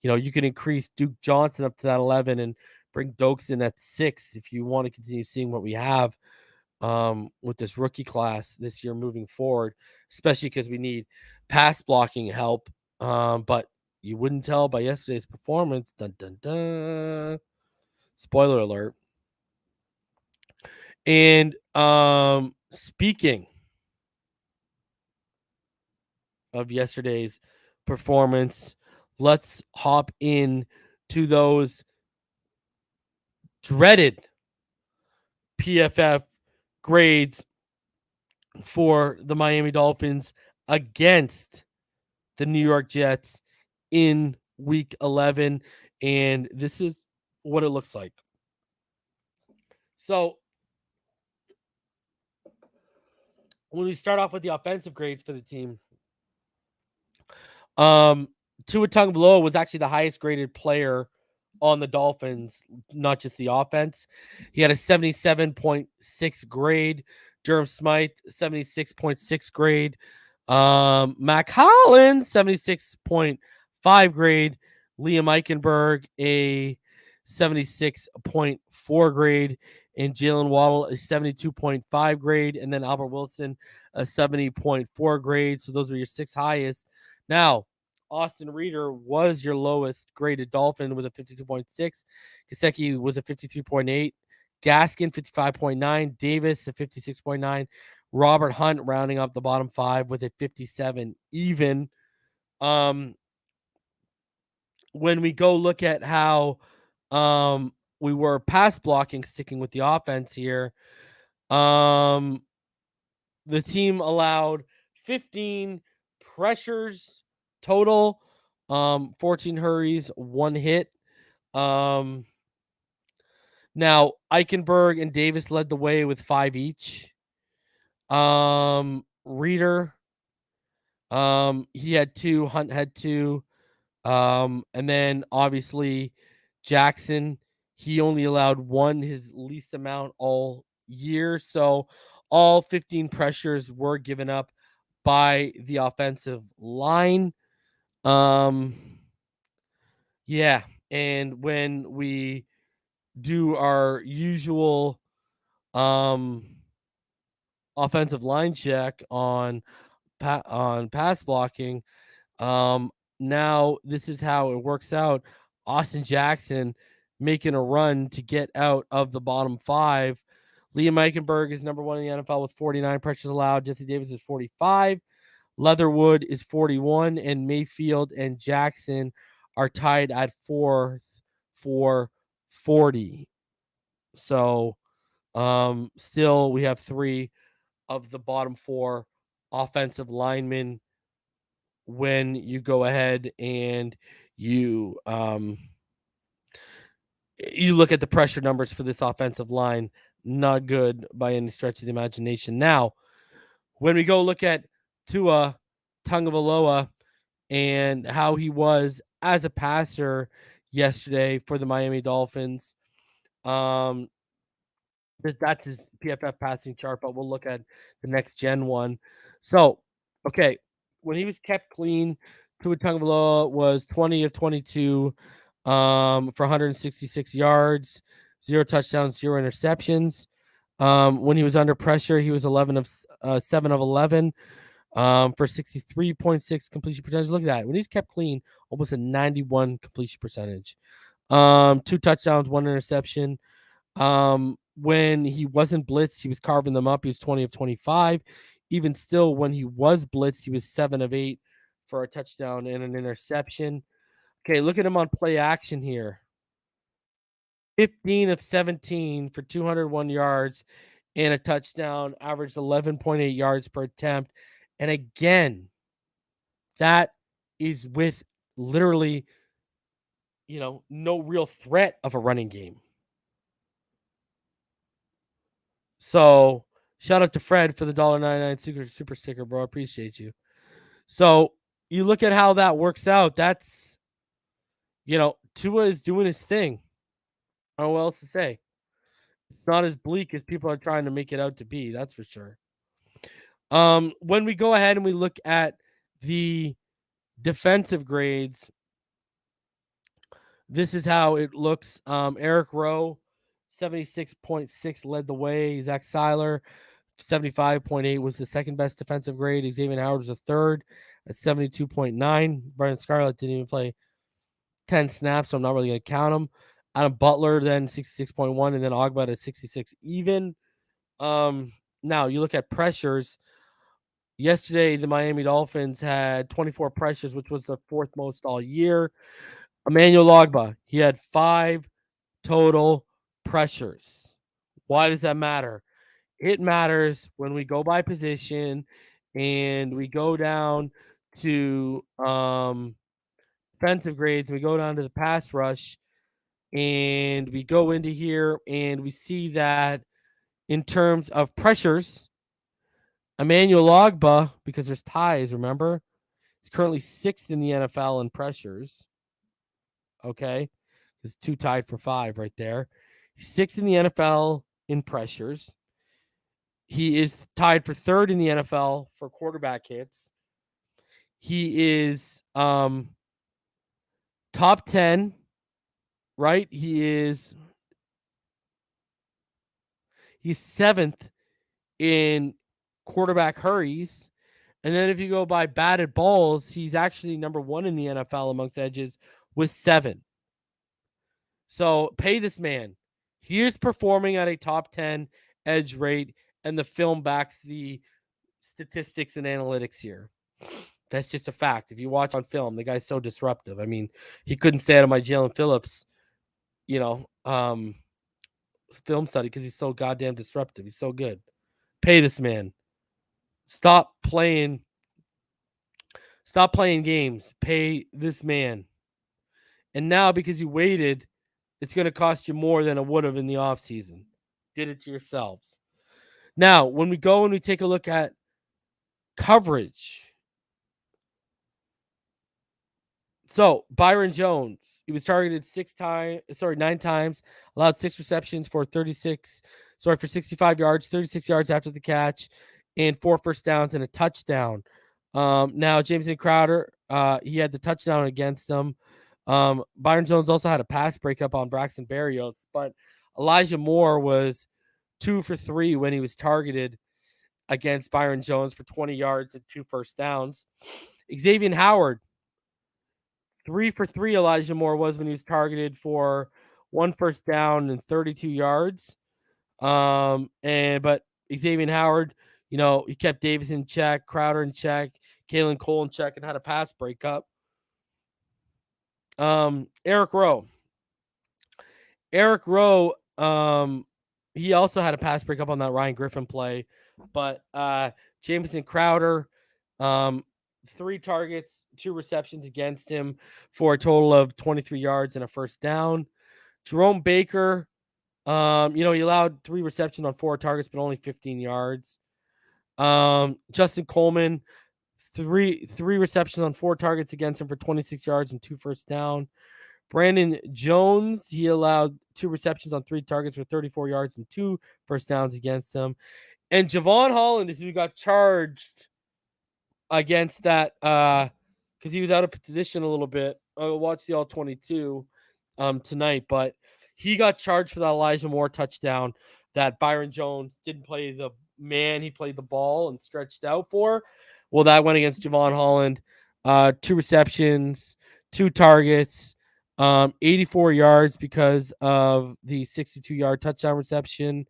you can increase Duke Johnson up to that 11 and bring Dokes in at 6 if you want to continue seeing what we have with this rookie class this year moving forward, especially because we need pass blocking help. But you wouldn't tell by yesterday's performance. Dun, dun, dun. Spoiler alert. And speaking of yesterday's performance, let's hop in to those dreaded PFF grades for the Miami Dolphins against the New York Jets in week 11. And this is what it looks like. So when we start off with the offensive grades for the team, Tua Tagovailoa was actually the highest graded player on the Dolphins, not just the offense. He had a 77.6 grade. Durham Smythe, 76.6 grade. Mac Hollins, 76.5 grade. Liam Eichenberg, a 76.4 grade. And Jalen Waddle, a 72.5 grade. And then Albert Wilson, a 70.4 grade. So those were your 6 highest. Now, Austin Reeder was your lowest graded Dolphin with a 52.6. Gesicki was a 53.8. Gaskin, 55.9. Davis, a 56.9. Robert Hunt rounding up the bottom 5 with a 57 even. When we go look at how we were pass blocking, sticking with the offense here, the team allowed 15 pressures total, 14 hurries, 1 hit. Now Eichenberg and Davis led the way with 5 each. Reeder, he had 2, Hunt had 2. And then obviously Jackson, he only allowed 1, his least amount all year. So all 15 pressures were given up by the offensive line. Yeah, and when we do our usual offensive line check on pass blocking, now this is how it works out. Austin Jackson making a run to get out of the bottom 5. Liam Eichenberg is number 1 in the NFL with 49 pressures allowed. Jesse Davis is 45. Leatherwood is 41. And Mayfield and Jackson are tied at 4th for 40. So still we have 3 of the bottom 4 offensive linemen when you go ahead and you you look at the pressure numbers for this offensive line. Not good by any stretch of the imagination. Now, when we go look at Tua Tagovailoa and how he was as a passer yesterday for the Miami Dolphins, that's his PFF passing chart, but we'll look at the next gen one. So, okay, when he was kept clean, Tua Tagovailoa was 20 of 22 for 166 yards, 0 touchdowns, 0 interceptions. When he was under pressure, he was 7 of 11 for 63.6 completion percentage. Look at that. When he's kept clean, almost a 91 completion percentage. 2 touchdowns, 1 interception. When he wasn't blitzed, he was carving them up. He was 20 of 25. Even still, when he was blitzed, he was 7 of 8 for a touchdown and an interception. Okay, look at him on play action here. 15 of 17 for 201 yards and a touchdown, averaged 11.8 yards per attempt. And again, that is with literally, no real threat of a running game. So shout out to Fred for the $1.99 super sticker, bro. I appreciate you. So you look at how that works out. That's, Tua is doing his thing. I don't know what else to say. It's not as bleak as people are trying to make it out to be. That's for sure. When we go ahead and we look at the defensive grades, this is how it looks. Eric Rowe, 76.6 led the way. Zach Seiler, 75.8 was the second best defensive grade. Xavier Howard was the third at 72.9. Brian Scarlett didn't even play 10 snaps, so I'm not really going to count him. Adam Butler then 66.1, and then Ogba at 66 even. Now you look at pressures. Yesterday, the Miami Dolphins had 24 pressures, which was the 4th most all year. Emmanuel Ogba, he had 5 total pressures. Why does that matter? It matters when we go by position and we go down to defensive grades, and we go down to the pass rush, and we go into here, and we see that in terms of pressures, Emmanuel Ogba, because there's ties, remember? He's currently 6th in the NFL in pressures. Okay. There's 2 tied for 5 right there. He's 6th in the NFL in pressures. He is tied for 3rd in the NFL for quarterback hits. He is top 10, right? He's 7th in quarterback hurries. And then if you go by batted balls, he's actually number 1 in the NFL amongst edges with 7. So pay this man. He is performing at a top 10 edge rate, and the film backs the statistics and analytics here. That's just a fact. If you watch on film, the guy's so disruptive. I mean, he couldn't stay out of my Jalen Phillips, film study because he's so goddamn disruptive. He's so good. Pay this man. Stop playing games. Pay this man. And now, because you waited, it's going to cost you more than it would have in the offseason. Did it to yourselves. Now, when we go and we take a look at coverage. So, Byron Jones, he was targeted 9 times, allowed 6 receptions for 65 yards, 36 yards after the catch, and 4 first downs and a touchdown. Now, Jameson Crowder, he had the touchdown against him. Byron Jones also had a pass breakup on Braxton Berrios, but Elijah Moore was 2 for 3 when he was targeted against Byron Jones for 20 yards and 2 first downs. Xavier Howard, 3 for 3 Elijah Moore was when he was targeted for 1 first down and 32 yards. But Xavier Howard, he kept Davis in check, Crowder in check, Kalen Cole in check, and had a pass breakup. Eric Rowe, he also had a pass breakup on that Ryan Griffin play. But Jamison Crowder, 3 targets, 2 receptions against him for a total of 23 yards and a first down. Jerome Baker, he allowed 3 receptions on 4 targets, but only 15 yards. Justin Coleman, 3 receptions on 4 targets against him for 26 yards and 2 first down. Brandon Jones, he allowed 2 receptions on 3 targets for 34 yards and 2 first downs against him. And Javon Holland, who got charged against that because he was out of position a little bit. I'll watch the All-22 tonight, but he got charged for that Elijah Moore touchdown that Byron Jones didn't play the man. He played the ball and stretched out for. Well, that went against Javon Holland. 2 receptions, 2 targets, 84 yards because of the 62-yard touchdown reception.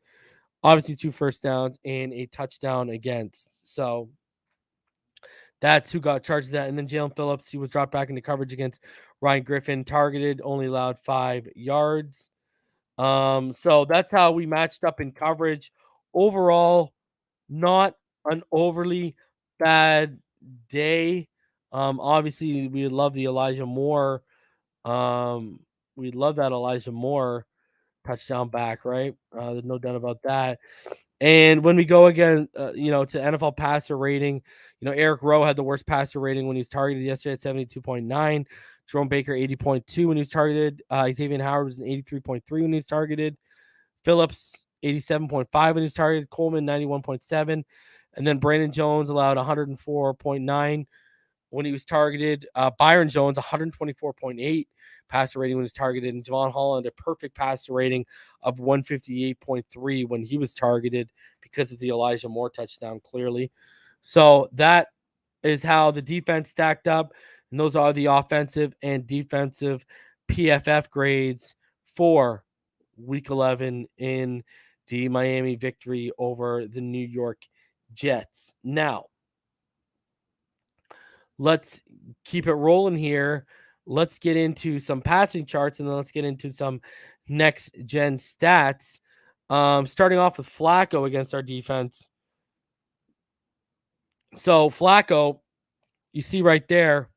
Obviously, 2 first downs and a touchdown against. So that's who got charged of that. And then Jalen Phillips, he was dropped back into coverage against Ryan Griffin, targeted, only allowed 5 yards. So that's how we matched up in coverage. Overall, not an overly bad day. Obviously, we love the Elijah Moore. We love that Elijah Moore touchdown back, right? There's no doubt about that. And when we go again, to NFL passer rating, Eric Rowe had the worst passer rating when he was targeted yesterday at 72.9. Jerome Baker, 80.2 when he was targeted. Xavier Howard was an 83.3 when he was targeted. Phillips, 87.5 when he was targeted. Coleman, 91.7. And then Brandon Jones allowed 104.9 when he was targeted. Byron Jones, 124.8 passer rating when he was targeted. And Javon Holland, a perfect passer rating of 158.3 when he was targeted because of the Elijah Moore touchdown, clearly. So that is how the defense stacked up. And those are the offensive and defensive PFF grades for Week 11 in the Miami victory over the New York Jets. Now, let's keep it rolling here. Let's get into some passing charts, and then let's get into some next-gen stats. Starting off with Flacco against our defense. So Flacco, you see right there,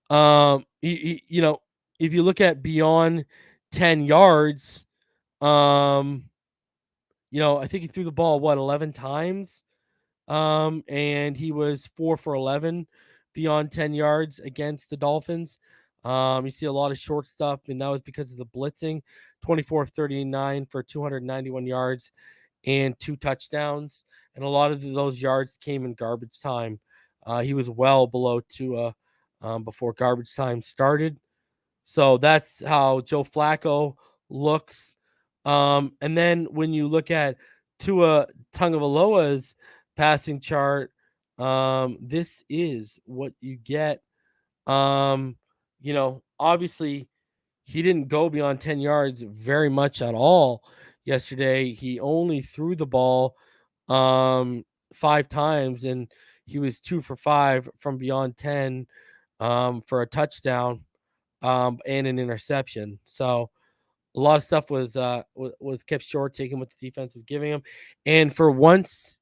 you know, if you look at beyond 10 yards, um, I think he threw the ball 11 times. And he was 4 for 11 beyond 10 yards against the Dolphins. You see a lot of short stuff, and that was because of the blitzing. 24 of 39 for 291 yards and 2 touchdowns. And a lot of those yards came in garbage time. He was well below Tua before garbage time started. So that's how Joe Flacco looks. And then when you look at Tua Tagovailoa's passing chart, this is what you get. Obviously he didn't go beyond 10 yards very much at all yesterday. He only threw the ball 5 times, and he was 2 for 5 from beyond 10 for a touchdown and an interception. So a lot of stuff was kept short, taking what the defense was giving him, and for once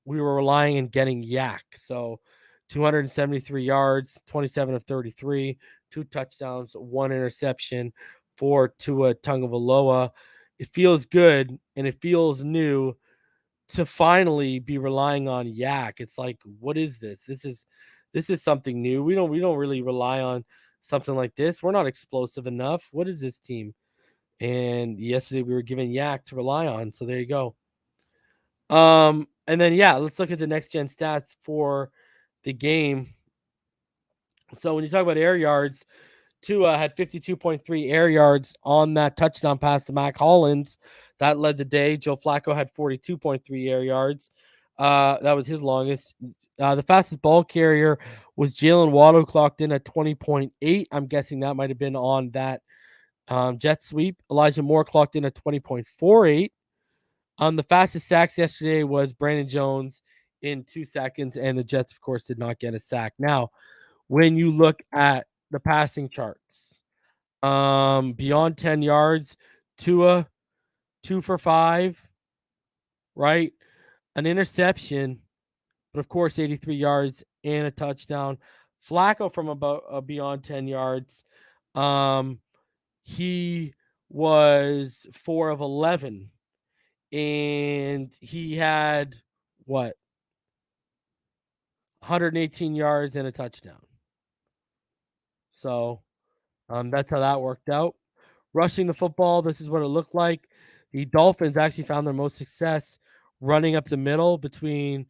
we were relying on getting Yak. So 273 yards, 27 of 33, 2 touchdowns, 1 interception for Tua Tagovailoa. It feels good and it feels new to finally be relying on Yak. It's like, what is this? This is something new. We don't really rely on something like this. We're not explosive enough. What is this team? And yesterday we were given Yak to rely on. So there you go. And then let's look at the next gen stats for the game. So when you talk about air yards, Tua had 52.3 air yards on that touchdown pass to Mac Hollins. That led the day. Joe Flacco had 42.3 air yards. That was his longest. The fastest ball carrier was Jalen Waddle, clocked in at 20.8. I'm guessing that might have been on that jet sweep. Elijah Moore clocked in at 20.48. The fastest sacks yesterday was Brandon Jones in 2 seconds, and the Jets, of course, did not get a sack. Now, when you look at the passing charts, beyond 10 yards, Tua 2 for 5, right? An interception, but of course 83 yards and a touchdown. Flacco from about beyond 10 yards, he was 4 of 11, and he had what, 118 yards and a touchdown. So that's how that worked out. Rushing the football, this is what it looked like. The Dolphins actually found their most success running up the middle between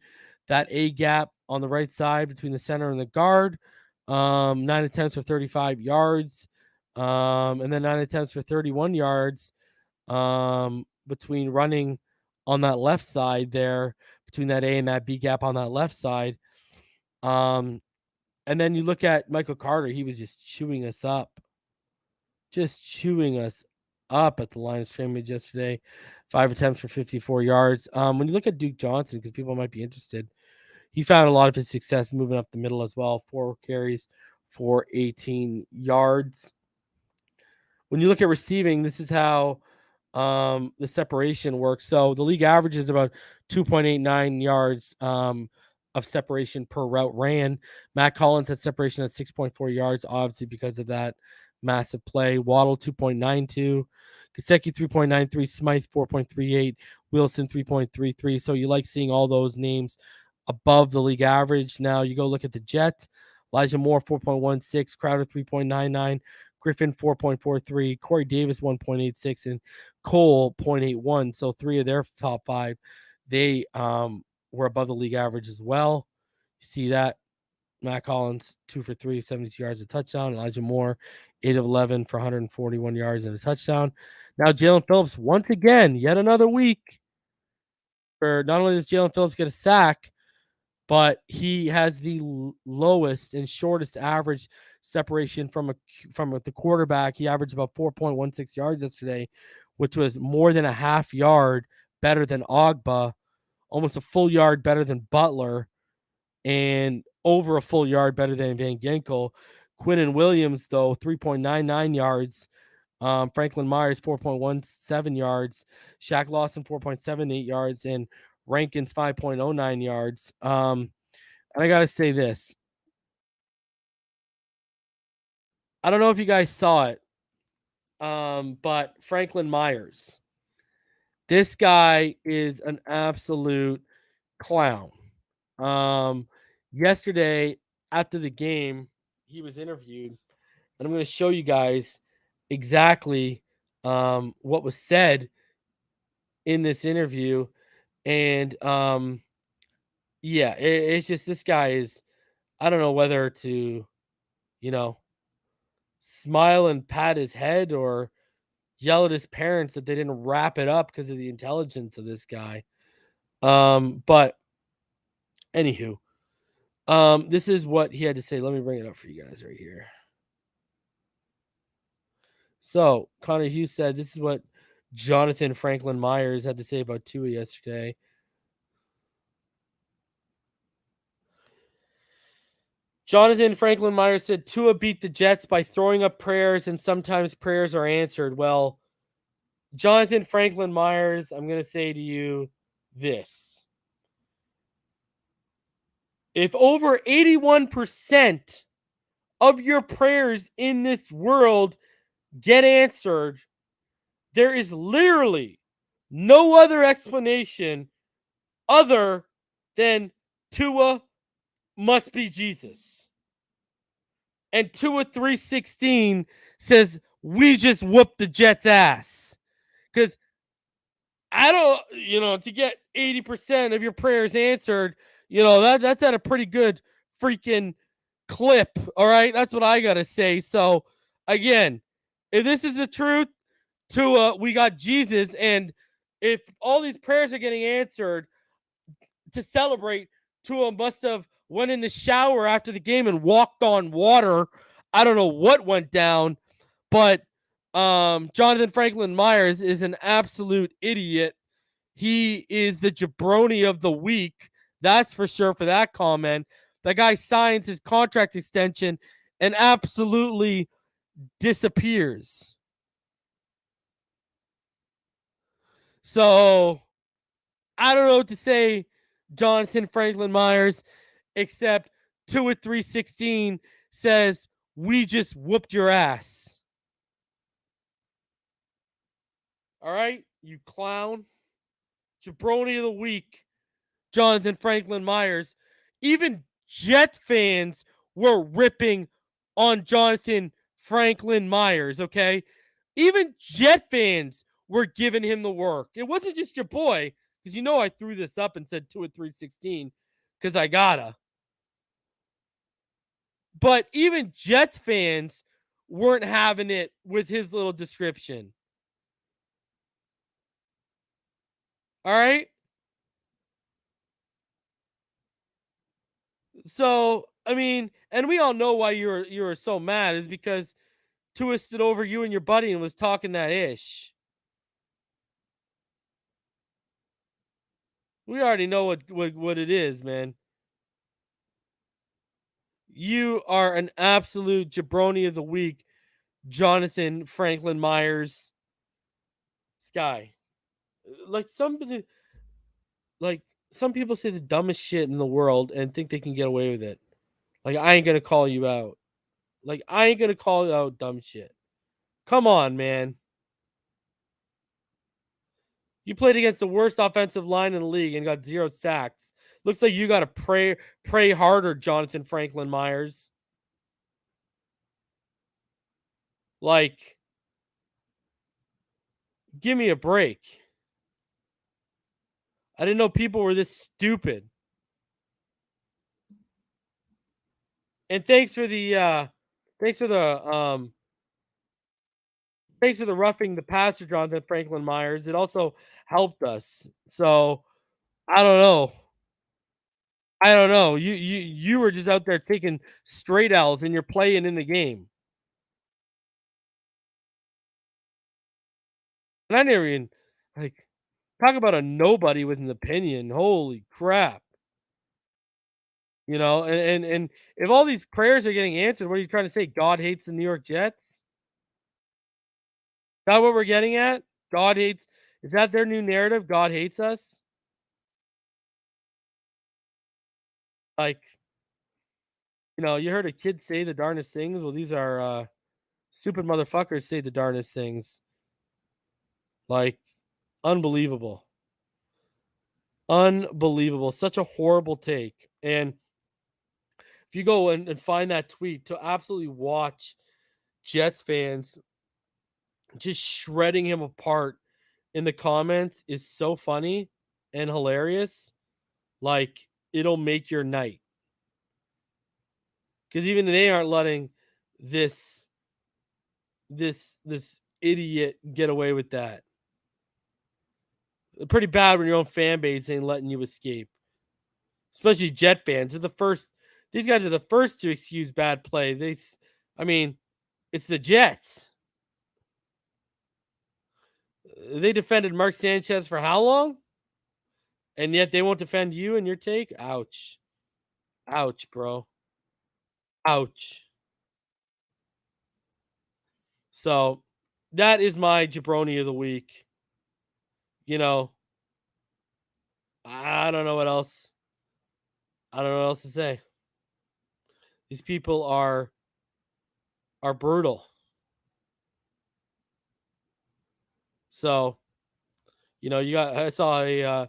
that A gap on the right side between the center and the guard. 9 attempts for 35 yards, and then 9 attempts for 31 yards between running on that left side there, between that A and that B gap on that left side. And then you look at Michael Carter, he was just chewing us up at the line of scrimmage yesterday. 5 attempts for 54 yards. When you look at Duke Johnson, because people might be interested, he found a lot of his success moving up the middle as well. 4 carries for 18 yards. When you look at receiving, this is how the separation works. So the league average is about 2.89 yards of separation per route ran. Matt Collins had separation at 6.4 yards, obviously because of that massive play. Waddle 2.92, Gesicki 3.93, Smythe 4.38, Wilson 3.33. So you like seeing all those names above the league average. Now you go look at the Jets. Elijah Moore 4.16, Crowder 3.99, Griffin 4.43, Corey Davis 1.86, and Cole 0.81. So 3 of their top 5, they were above the league average as well. You see that. Matt Collins 2 for 3, 72 yards, a touchdown. Elijah Moore 8 of 11 for 141 yards and a touchdown. Now Jalen Phillips, once again, yet another week. For not only does Jalen Phillips get a sack, but he has the lowest and shortest average separation from the quarterback. He averaged about 4.16 yards yesterday, which was more than a half yard better than Ogba, almost a full yard better than Butler, and over a full yard better than Van Ginkel. Quinnen Williams, though, 3.99 yards. Franklin Myers, 4.17 yards. Shaq Lawson, 4.78 yards. And Rankins 5.09 yards. And I got to say this. I don't know if you guys saw it, but Franklin Myers. This guy is an absolute clown. Yesterday after the game, he was interviewed, and I'm going to show you guys exactly what was said in this interview. And yeah, it's just this guy is, I don't know whether to, smile and pat his head or yell at his parents that they didn't wrap it up because of the intelligence of this guy. But anywho, this is what he had to say. Let me bring it up for you guys right here. So Connor Hughes said this is what Jonathan Franklin Myers had to say about TUA yesterday. Jonathan Franklin Myers said Tua beat the Jets by throwing up prayers, and sometimes prayers are answered. Well, Jonathan Franklin Myers, I'm going to say to you this. If over 81% of your prayers in this world get answered, there is literally no other explanation other than Tua must be Jesus. And Tua 316 says, we just whooped the Jets' ass. Because I don't, to get 80% of your prayers answered, that's at a pretty good freaking clip. All right. That's what I got to say. So, again, if this is the truth, Tua, we got Jesus. And if all these prayers are getting answered to celebrate, Tua must have went in the shower after the game and walked on water. I don't know what went down, but Jonathan Franklin Myers is an absolute idiot. He is the jabroni of the week. That's for sure for that comment. That guy signs his contract extension and absolutely disappears. So I don't know what to say, Jonathan Franklin Myers, except 2 at 316 says, we just whooped your ass. All right, you clown. Jabroni of the week, Jonathan Franklin Myers. Even Jet fans were ripping on Jonathan Franklin Myers, okay? Even Jet fans were giving him the work. It wasn't just your boy, because I threw this up and said 2 at 316 because I gotta. But even Jets fans weren't having it with his little description. All right? So, I mean, and we all know why you were so mad is because Tua stood over you and your buddy and was talking that ish. We already know what it is, man. You are an absolute jabroni of the week, Jonathan Franklin Myers. Sky. Like some people say the dumbest shit in the world and think they can get away with it. Like, I ain't gonna call you out. Like, I ain't gonna call out dumb shit. Come on, man. You played against the worst offensive line in the league and got 0 sacks. Looks like you got to pray harder, Jonathan Franklin Myers. Like, give me a break. I didn't know people were this stupid. And thanks for the roughing the passer, Jonathan Franklin Myers. It also helped us. So I don't know. You were just out there taking straight L's and you're playing in the game. And I never even talk about a nobody with an opinion. Holy crap. And if all these prayers are getting answered, what are you trying to say? God hates the New York Jets? Is that what we're getting at? God hates. Is that their new narrative? God hates us? Like, you heard a kid say the darndest things. Well, these are stupid motherfuckers say the darndest things. Like, unbelievable. Unbelievable. Such a horrible take. And if you go and find that tweet, to absolutely watch Jets fans just shredding him apart in the comments is so funny and hilarious. Like, it'll make your night. Because even they aren't letting this idiot get away with that. Pretty bad when your own fan base ain't letting you escape. Especially Jet fans. These guys are the first to excuse bad play. It's the Jets. They defended Mark Sanchez for how long? And yet they won't defend you and your take? Ouch. Ouch, bro. Ouch. So that is my jabroni of the week. I don't know what else. I don't know what else to say. These people are brutal. So, I saw a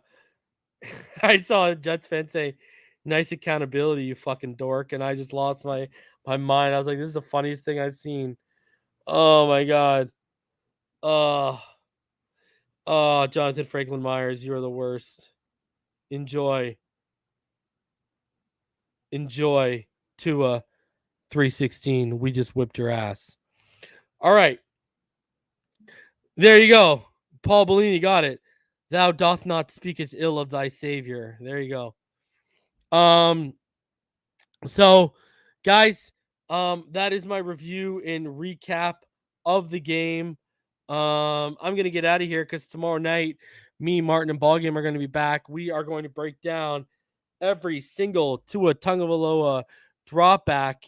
Jets fan say, "Nice accountability, you fucking dork," and I just lost my mind. I was like, "This is the funniest thing I've seen." Oh my god. Oh, Jonathan Franklin Myers, you are the worst. Enjoy TUA 316. We just whipped your ass. All right. There you go. Paul Bellini got it. Thou doth not speak as ill of thy savior. There you go. So, guys, that is my review and recap of the game. I'm gonna get out of here because tomorrow night, me, Martin, and Ballgame are going to be back. We are going to break down every single Tua Tagovailoa drop back,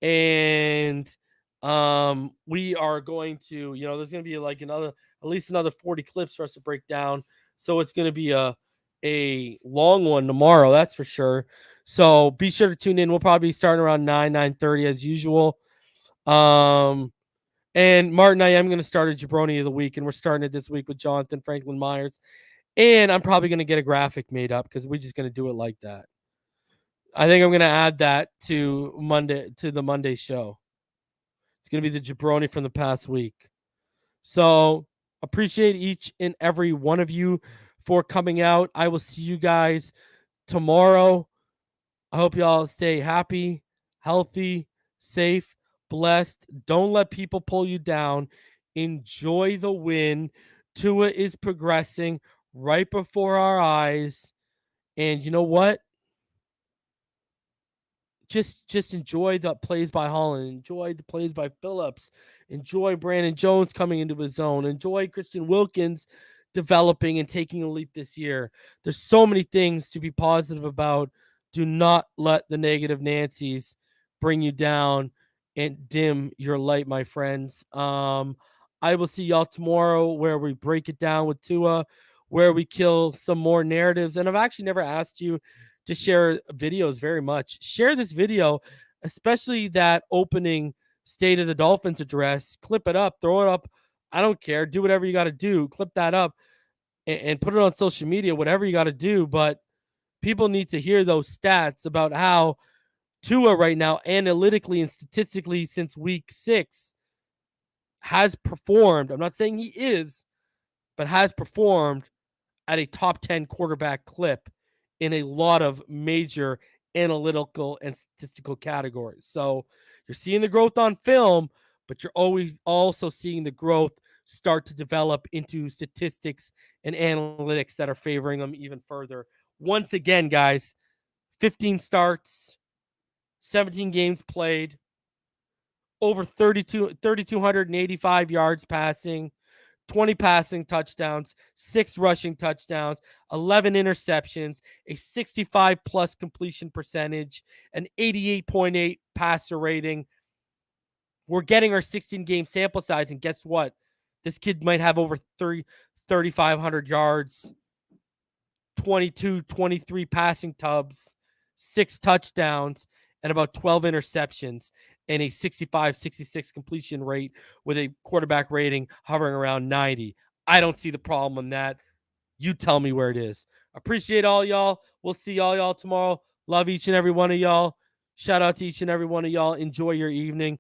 and we are going to, there's going to be like at least another 40 clips for us to break down. So it's going to be a long one tomorrow, that's for sure. So be sure to tune in. We'll probably be starting around 9:30 as usual. And Martin, I am going to start a jabroni of the week, and we're starting it this week with Jonathan Franklin Myers. And I'm probably going to get a graphic made up because we're just going to do it like that. I think I'm going to add that to the Monday show. It's going to be the jabroni from the past week. So appreciate each and every one of you for coming out. I will see you guys tomorrow. I hope y'all stay happy, healthy, safe, blessed. Don't let people pull you down. Enjoy the win. Tua is progressing right before our eyes. And you know what? Just enjoy the plays by Holland. Enjoy the plays by Phillips. Enjoy Brandon Jones coming into his own. Enjoy Christian Wilkins developing and taking a leap this year. There's so many things to be positive about. Do not let the negative Nancy's bring you down and dim your light, my friends. I will see y'all tomorrow where we break it down with Tua, where we kill some more narratives. And I've actually never asked you to share videos very much. Share this video, especially that opening State of the Dolphins address. Clip it up, throw it up. I don't care. Do whatever you got to do. Clip that up and put it on social media, whatever you got to do. But people need to hear those stats about how Tua right now, analytically and statistically since week 6, has performed. I'm not saying he is, but has performed at a top 10 quarterback clip in a lot of major analytical and statistical categories. So you're seeing the growth on film, but you're always also seeing the growth start to develop into statistics and analytics that are favoring them even further. Once again, guys, 15 starts, 17 games played, over 3,285 yards passing, 20 passing touchdowns, 6 rushing touchdowns, 11 interceptions, a 65 plus completion percentage, an 88.8 passer rating. We're getting our 16 game sample size, and guess what? This kid might have over 3,500 yards, 22, 23 passing tubs, 6 touchdowns, and about 12 interceptions, and a 65-66 completion rate with a quarterback rating hovering around 90. I don't see the problem in that. You tell me where it is. Appreciate all y'all. We'll see all y'all tomorrow. Love each and every one of y'all. Shout out to each and every one of y'all. Enjoy your evening.